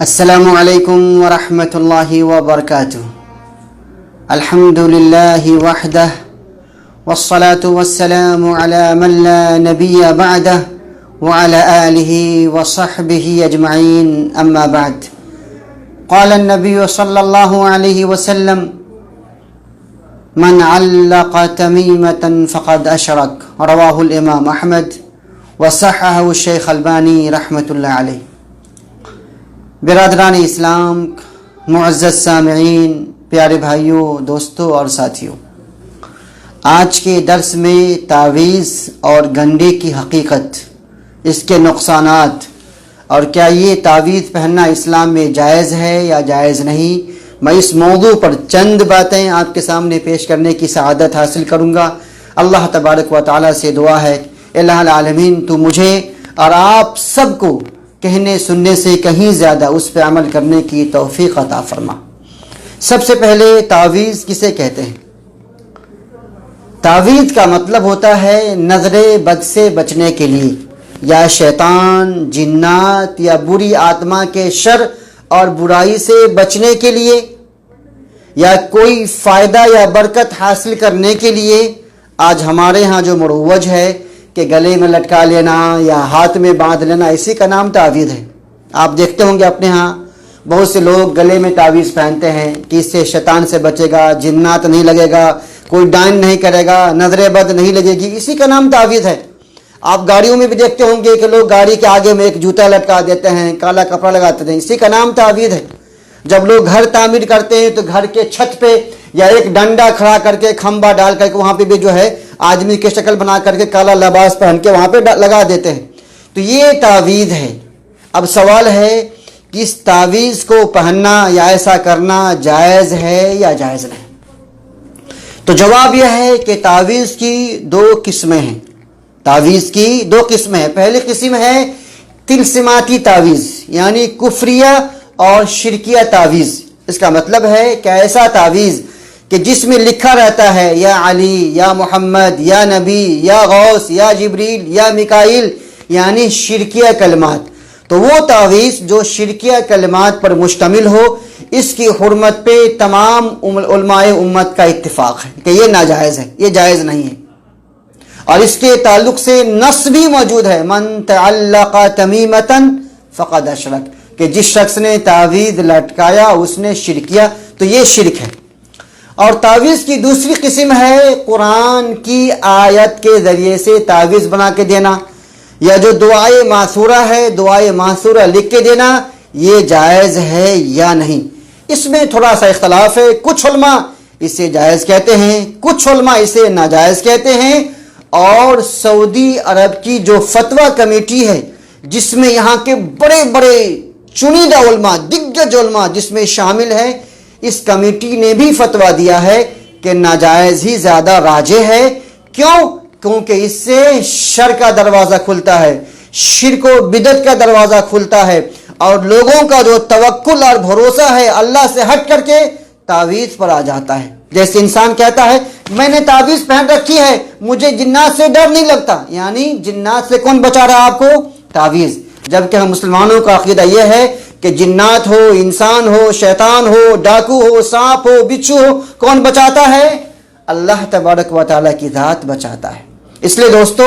السلام علیکم ورحمۃ اللہ وبرکاتہ۔ الحمد للہ وحدہ والصلاة والسلام علی من لا نبی بعدہ وعلى آلہ وصحبہ اجمعین، اما بعد۔ قال النبی صلی اللہ علیہ وسلم: من علق تمیمة فقد اشرک، رواہ الامام احمد وصححہ الشیخ البانی رحمۃ اللہ علیہ۔ برادران اسلام، معزز سامعین، پیارے بھائیوں، دوستوں اور ساتھیوں، آج کے درس میں تعویذ اور گنڈے کی حقیقت، اس کے نقصانات اور کیا یہ تعویذ پہننا اسلام میں جائز ہے یا جائز نہیں، میں اس موضوع پر چند باتیں آپ کے سامنے پیش کرنے کی سعادت حاصل کروں گا۔ اللہ تبارک و تعالیٰ سے دعا ہے، الہ العالمین تو مجھے اور آپ سب کو کہنے سننے سے کہیں زیادہ اس پہ عمل کرنے کی توفیق عطا فرما۔ سب سے پہلے تعویذ کسے کہتے ہیں؟ تعویذ کا مطلب ہوتا ہے نظر بد سے بچنے کے لیے، یا شیطان، جنات یا بری آتما کے شر اور برائی سے بچنے کے لیے، یا کوئی فائدہ یا برکت حاصل کرنے کے لیے۔ آج ہمارے ہاں جو مروج ہے کہ گلے میں لٹکا لینا یا ہاتھ میں باندھ لینا، اسی کا نام تعویذ ہے۔ آپ دیکھتے ہوں گے اپنے ہاں بہت سے لوگ گلے میں تعویذ پہنتے ہیں کہ اس سے شیطان سے بچے گا، جنات نہیں لگے گا، کوئی ڈائن نہیں کرے گا، نظر بد نہیں لگے گی، اسی کا نام تعویذ ہے۔ آپ گاڑیوں میں بھی دیکھتے ہوں گے کہ لوگ گاڑی کے آگے میں ایک جوتا لٹکا دیتے ہیں، کالا کپڑا لگاتے ہیں، اسی کا نام تعویذ ہے۔ جب لوگ گھر تعمیر کرتے ہیں تو گھر کے چھت پہ یا ایک ڈنڈا کھڑا کر کے، کھمبا ڈال کر کے وہاں پہ بھی جو ہے آدمی کی شکل بنا کر کے کالا لباس پہن کے وہاں پہ لگا دیتے ہیں، تو یہ تعویذ ہے۔ اب سوال ہے کہ اس تعویذ کو پہننا یا ایسا کرنا جائز ہے یا جائز نہیں؟ تو جواب یہ ہے کہ تعویذ کی دو قسمیں ہیں۔ تعویذ کی دو قسمیں ہیں۔ پہلی قسم ہے طلسماتی تعویذ، یعنی کفریہ اور شرکیہ تعویذ۔ اس کا مطلب ہے کہ ایسا تعویذ کہ جس میں لکھا رہتا ہے یا علی یا محمد یا نبی یا غوث یا جبریل یا میکائیل، یعنی شرکیہ کلمات۔ تو وہ تعویذ جو شرکیہ کلمات پر مشتمل ہو، اس کی حرمت پہ تمام علماء امت کا اتفاق ہے کہ یہ ناجائز ہے، یہ جائز نہیں ہے۔ اور اس کے تعلق سے نص بھی موجود ہے، من تعلق تمیمة فقد اشرک، کہ جس شخص نے تعویذ لٹکایا اس نے شرک کیا، تو یہ شرک ہے۔ اور تعویذ کی دوسری قسم ہے قرآن کی آیت کے ذریعے سے تعویذ بنا کے دینا، یا جو دعائے معثورہ ہے، دعائے معثورہ لکھ کے دینا، یہ جائز ہے یا نہیں؟ اس میں تھوڑا سا اختلاف ہے۔ کچھ علماء اسے جائز کہتے ہیں، کچھ علماء اسے ناجائز کہتے ہیں۔ اور سعودی عرب کی جو فتویٰ کمیٹی ہے، جس میں یہاں کے بڑے بڑے چنیدہ علماء، دگج علماء جس میں شامل ہیں، اس کمیٹی نے بھی فتویٰ دیا ہے کہ ناجائز ہی زیادہ راجح ہے۔ کیوں؟ کیونکہ اس سے شر کا دروازہ کھلتا ہے، شرک و بدعت کا دروازہ کھلتا ہے، اور لوگوں کا جو توکل اور بھروسہ ہے اللہ سے ہٹ کر کے تعویذ پر آ جاتا ہے۔ جیسے انسان کہتا ہے میں نے تعویذ پہن رکھی ہے، مجھے جنات سے ڈر نہیں لگتا، یعنی جنات سے کون بچا رہا ہے آپ کو؟ تعویذ۔ جبکہ ہم مسلمانوں کا عقیدہ یہ ہے کہ جنات ہو، انسان ہو، شیطان ہو، ڈاکو ہو، سانپ ہو، بچھو ہو، کون بچاتا ہے؟ اللہ تبارک و تعالیٰ کی ذات بچاتا ہے۔ اس لیے دوستو،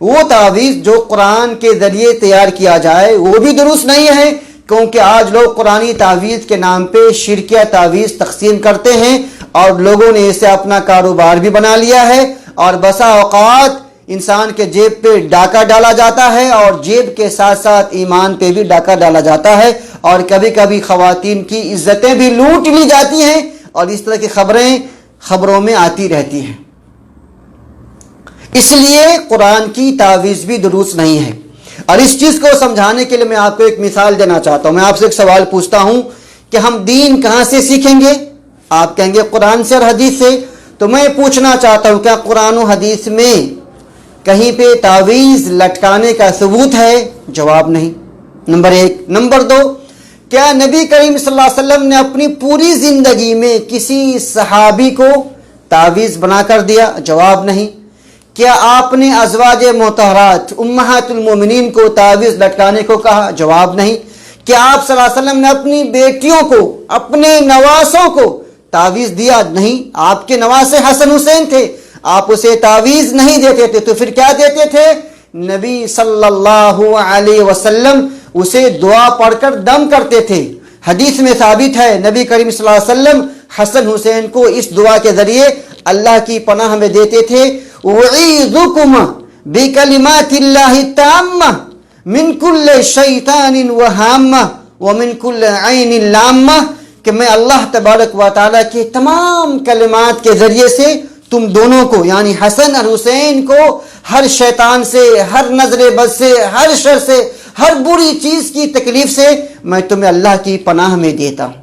وہ تعویذ جو قرآن کے ذریعے تیار کیا جائے وہ بھی درست نہیں ہے، کیونکہ آج لوگ قرآنی تعویذ کے نام پہ شرکیہ تعویذ تقسیم کرتے ہیں، اور لوگوں نے اسے اپنا کاروبار بھی بنا لیا ہے۔ اور بسا اوقات انسان کے جیب پہ ڈاکہ ڈالا جاتا ہے، اور جیب کے ساتھ ساتھ ایمان پہ بھی ڈاکہ ڈالا جاتا ہے، اور کبھی کبھی خواتین کی عزتیں بھی لوٹ لی جاتی ہیں، اور اس طرح کی خبروں میں آتی رہتی ہیں۔ اس لیے قرآن کی تعویذ بھی درست نہیں ہے۔ اور اس چیز کو سمجھانے کے لیے میں آپ کو ایک مثال دینا چاہتا ہوں۔ میں آپ سے ایک سوال پوچھتا ہوں کہ ہم دین کہاں سے سیکھیں گے؟ آپ کہیں گے قرآن سے اور حدیث سے۔ تو میں پوچھنا چاہتا ہوں کیا قرآن و حدیث میں کہیں پہ تعویذ لٹکانے کا ثبوت ہے؟ جواب نہیں، نمبر ایک۔ نمبر دو، کیا نبی کریم صلی اللہ علیہ وسلم نے اپنی پوری زندگی میں کسی صحابی کو تعویذ بنا کر دیا؟ جواب نہیں۔ کیا آپ نے ازواج مطہرات امہات المومنین کو تعویذ لٹکانے کو کہا؟ جواب نہیں۔ کہ آپ صلی اللہ علیہ وسلم نے اپنی بیٹیوں کو، اپنے نواسوں کو تعویذ دیا؟ نہیں، آپ کے نواسے حسن حسین تھے، آپ اسے تعویذ نہیں دیتے تھے، تو پھر کیا دیتے تھے؟ نبی صلی اللہ علیہ وسلم اسے دعا پڑھ کر دم کرتے تھے۔ حدیث میں ثابت ہے نبی کریم صلی اللہ علیہ وسلم حسن حسین کو اس دعا کے ذریعے اللہ کی پناہ میں دیتے تھے، اعیذکم بکلمات اللہ التامہ من کل شیطان وہامہ ومن کل عین لامہ، کہ میں اللہ تبارک و تعالیٰ کے تمام کلمات کے ذریعے سے تم دونوں کو، یعنی حسن اور حسین کو، ہر شیطان سے، ہر نظر بد سے، ہر شر سے، ہر بری چیز کی تکلیف سے میں تمہیں اللہ کی پناہ میں دیتا ہوں۔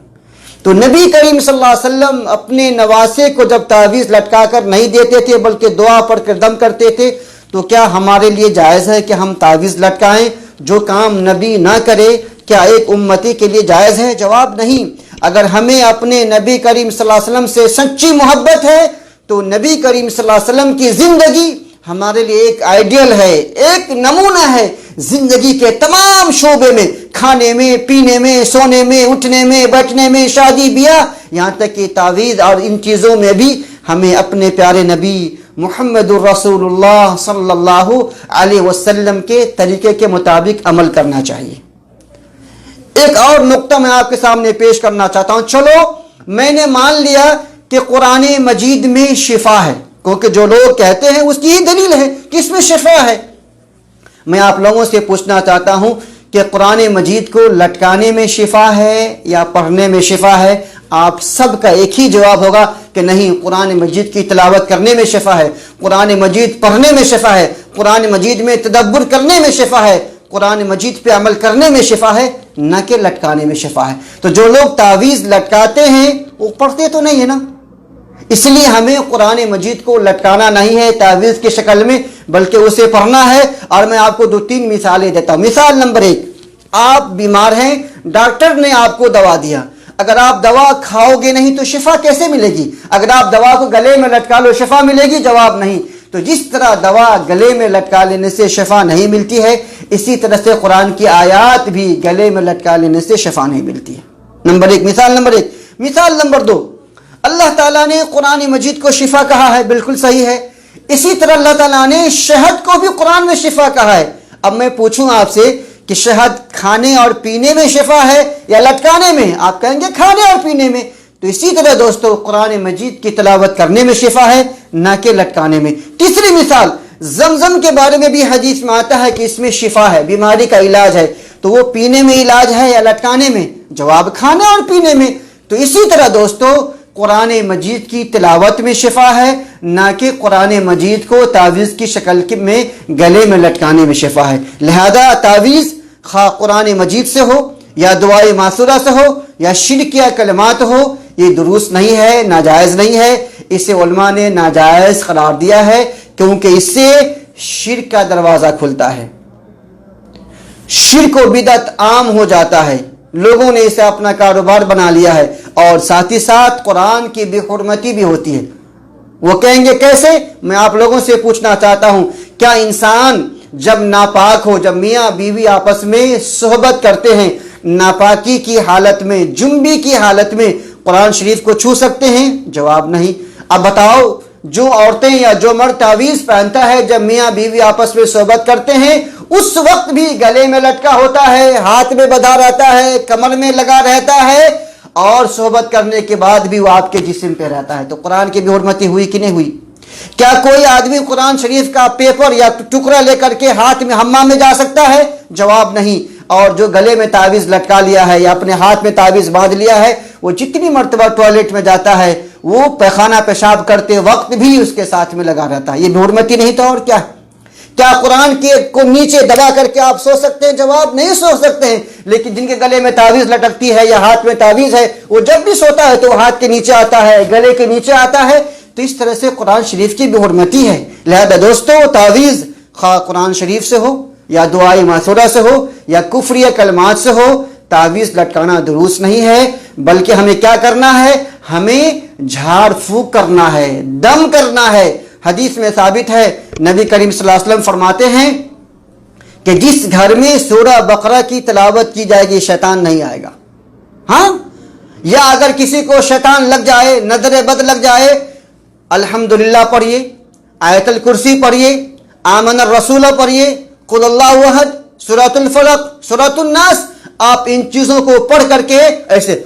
تو نبی کریم صلی اللہ علیہ وسلم اپنے نواسے کو جب تعویذ لٹکا کر نہیں دیتے تھے بلکہ دعا پڑھ کر دم کرتے تھے، تو کیا ہمارے لیے جائز ہے کہ ہم تعویذ لٹکائیں؟ جو کام نبی نہ کرے کیا ایک امتی کے لیے جائز ہے؟ جواب نہیں۔ اگر ہمیں اپنے نبی کریم صلی اللہ علیہ وسلم سے سچی محبت ہے تو نبی کریم صلی اللہ علیہ وسلم کی زندگی ہمارے لیے ایک آئیڈیل ہے، ایک نمونہ ہے زندگی کے تمام شعبے میں، کھانے میں، پینے میں، سونے میں، اٹھنے میں، بیٹھنے میں، شادی بیاہ، یہاں تک کہ تعویذ اور ان چیزوں میں بھی ہمیں اپنے پیارے نبی محمد الرسول اللہ صلی اللہ علیہ وسلم کے طریقے کے مطابق عمل کرنا چاہیے۔ ایک اور نقطہ میں آپ کے سامنے پیش کرنا چاہتا ہوں۔ چلو میں نے مان لیا کہ قرآن مجید میں شفا ہے، کیونکہ جو لوگ کہتے ہیں اس کی ہی دلیل ہے کہ اس میں شفا ہے۔ میں آپ لوگوں سے پوچھنا چاہتا ہوں کہ قرآن مجید کو لٹکانے میں شفا ہے یا پڑھنے میں شفا ہے؟ آپ سب کا ایک ہی جواب ہوگا کہ نہیں، قرآن مجید کی تلاوت کرنے میں شفا ہے، قرآن مجید پڑھنے میں شفا ہے، قرآن مجید میں تدبر کرنے میں شفا ہے، قرآن مجید پہ عمل کرنے میں شفا ہے، نہ کہ لٹکانے میں شفا ہے۔ تو جو لوگ تعویذ لٹکاتے ہیں وہ پڑھتے تو نہیں ہے نا، اس لیے ہمیں قرآن مجید کو لٹکانا نہیں ہے تعویذ کی شکل میں، بلکہ اسے پڑھنا ہے۔ اور میں آپ کو 2-3 مثالیں دیتا ہوں۔ مثال نمبر 1، آپ بیمار ہیں، ڈاکٹر نے آپ کو دوا دیا، اگر آپ دوا کھاؤ گے نہیں تو شفا کیسے ملے گی؟ اگر آپ دوا کو گلے میں لٹکا لو شفا ملے گی؟ جواب نہیں۔ تو جس طرح دوا گلے میں لٹکا لینے سے شفا نہیں ملتی ہے، اسی طرح سے قرآن کی آیات بھی گلے میں لٹکا لینے سے شفا نہیں ملتی ہے۔ نمبر 1، مثال نمبر 1۔ مثال نمبر 2، اللہ تعالیٰ نے قرآن مجید کو شفا کہا ہے، بالکل صحیح ہے۔ اسی طرح اللہ تعالیٰ نے شہد کو بھی قرآن میں شفا کہا ہے۔ اب میں پوچھوں آپ سے کہ شہد کھانے اور پینے میں شفا ہے یا لٹکانے میں؟ آپ کہیں گے کھانے اور پینے میں۔ تو اسی طرح دوستو قرآن مجید کی تلاوت کرنے میں شفا ہے، نہ کہ لٹکانے میں۔ تیسری مثال، زمزم کے بارے میں بھی حدیث میں آتا ہے کہ اس میں شفا ہے، بیماری کا علاج ہے، تو وہ پینے میں علاج ہے یا لٹکانے میں؟ جواب کھانے اور پینے میں۔ تو اسی طرح دوستو قرآن مجید کی تلاوت میں شفا ہے، نہ کہ قرآن مجید کو تعویذ کی شکل میں گلے میں لٹکانے میں شفا ہے۔ لہذا تعویذ خواہ قرآن مجید سے ہو یا دعائے معصورہ سے ہو یا شرک یا کلمات ہو، یہ درست نہیں ہے، ناجائز نہیں ہے۔ اسے علماء نے ناجائز قرار دیا ہے کیونکہ اس سے شرک کا دروازہ کھلتا ہے، شرک و بدعت عام ہو جاتا ہے، لوگوں نے اسے اپنا کاروبار بنا لیا ہے، اور ساتھ ہی ساتھ قرآن کی بے حرمتی بھی ہوتی ہے۔ وہ کہیں گے کیسے؟ میں آپ لوگوں سے پوچھنا چاہتا ہوں، کیا انسان جب ناپاک ہو، جب میاں بیوی آپس میں صحبت کرتے ہیں، ناپاکی کی حالت میں، جنبی کی حالت میں قرآن شریف کو چھو سکتے ہیں؟ جواب نہیں۔ اب بتاؤ، جو عورتیں یا جو مرد تعویذ پہنتا ہے جب میاں بیوی آپس میں صحبت کرتے ہیں، اس وقت بھی گلے میں لٹکا ہوتا ہے، ہاتھ میں بندھا رہتا ہے، کمر میں لگا رہتا ہے، اور صحبت کرنے کے بعد بھی وہ آپ کے جسم پہ رہتا ہے، تو قرآن کی بے حرمتی ہوئی کہ نہیں ہوئی؟ کیا کوئی آدمی قرآن شریف کا پیپر یا ٹکڑا لے کر کے ہاتھ میں حمام میں جا سکتا ہے؟ جواب نہیں۔ اور جو گلے میں تعویذ لٹکا لیا ہے یا اپنے ہاتھ میں تعویذ باندھ لیا ہے، وہ جتنی مرتبہ ٹوائلٹ میں جاتا ہے وہ پیخانہ پیشاب کرتے وقت بھی اس کے ساتھ میں لگا رہتا ہے، یہ بے حرمتی نہیں تو اور کیا؟ کیا قرآن کے کو نیچے دبا کر کے آپ سو سکتے ہیں؟ جواب نہیں سو سکتے ہیں۔ لیکن جن کے گلے میں تعویذ لٹکتی ہے یا ہاتھ میں تعویذ ہے، وہ جب بھی سوتا ہے تو وہ ہاتھ کے نیچے آتا ہے، گلے کے نیچے آتا ہے، تو اس طرح سے قرآن شریف کی بے حرمتی ہے۔ لہذا دوستو تعویذ خواہ قرآن شریف سے ہو یا دعائے معصورہ سے ہو یا کفری کلمات سے ہو، تعویذ لٹکانا درست نہیں ہے، بلکہ ہمیں کیا کرنا ہے؟ ہمیں جھاڑ پھونک کرنا ہے، دم کرنا ہے۔ حدیث میں ثابت ہے، نبی کریم صلی اللہ علیہ وسلم فرماتے ہیں کہ جس گھر میں سورہ بقرہ کی تلاوت کی جائے گی شیطان نہیں آئے گا. ہاں، یا اگر کسی کو شیطان لگ جائے، نظر بد لگ جائے، الحمدللہ پڑھیے، آیت الکرسی پڑھیے، آمن الرسول پڑھیے، قل اللہ احد، سورۃ الفلق، سورۃ الناس. آپ ان چیزوں کو پڑھ کر کے ایسے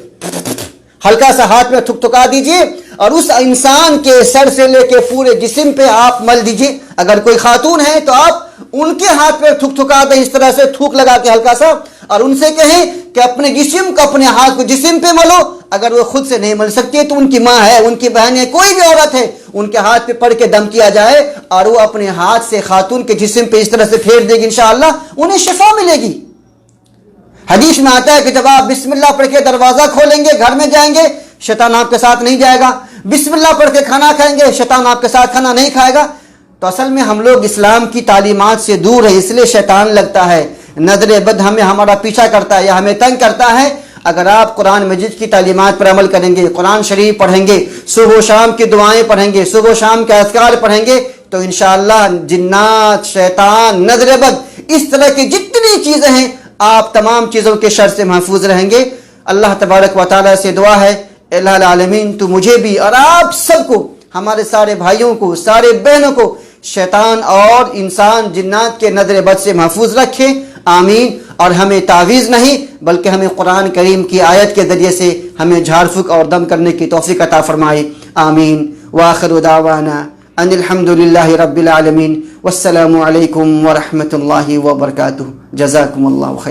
ہلکا سا ہاتھ میں تھکا دیجئے اور اس انسان کے سر سے لے کے پورے جسم پہ آپ مل دیجئے. اگر کوئی خاتون ہے تو آپ ان کے ہاتھ پہ تھکا دیں، اس طرح سے تھوک لگا کے ہلکا سا، اور ان سے کہیں کہ اپنے جسم کو، اپنے ہاتھ کو جسم پہ ملو. اگر وہ خود سے نہیں مل سکتی ہے تو ان کی ماں ہے، ان کی بہن ہے، کوئی بھی عورت ہے، ان کے ہاتھ پہ پڑھ کے دم کیا جائے اور وہ اپنے ہاتھ سے خاتون کے جسم پہ اس طرح سے پھیر دے گی، انشاءاللہ انہیں شفا ملے گی. حدیث میں آتا ہے کہ جب آپ بسم اللہ پڑھ کے دروازہ کھولیں گے، گھر میں جائیں گے، شیطان آپ کے ساتھ نہیں جائے گا. بسم اللہ پڑھ کے کھانا کھائیں گے، شیطان آپ کے ساتھ کھانا نہیں کھائے گا. تو اصل میں ہم لوگ اسلام کی تعلیمات سے دور ہیں، اس لیے شیطان لگتا ہے، نظر بد ہمارا پیچھا کرتا ہے یا ہمیں تنگ کرتا ہے. اگر آپ قرآن مجید کی تعلیمات پر عمل کریں گے، قرآن شریف پڑھیں گے، صبح و شام کی دعائیں پڑھیں گے، صبح و شام کے اذکار پڑھیں گے، تو انشاءاللہ جنات، شیطان، نظر بد، اس طرح کی جتنی چیزیں ہیں، آپ تمام چیزوں کے شر سے محفوظ رہیں گے. اللہ تبارک و تعالیٰ سے دعا ہے، الہ العالمین تو مجھے بھی اور آپ سب کو، ہمارے سارے بھائیوں کو، سارے بہنوں کو شیطان اور انسان جنات کے نظر بد سے محفوظ رکھے. آمین. اور ہمیں تعویذ نہیں بلکہ ہمیں قرآن کریم کی آیت کے ذریعے سے ہمیں جھاڑ پھونک اور دم کرنے کی توفیق عطا فرمائے. آمین. وآخر دعوانا ان الحمدللہ رب العالمین والسلام علیکم ورحمۃ اللہ وبرکاتہ. جزاکم اللہ خیر.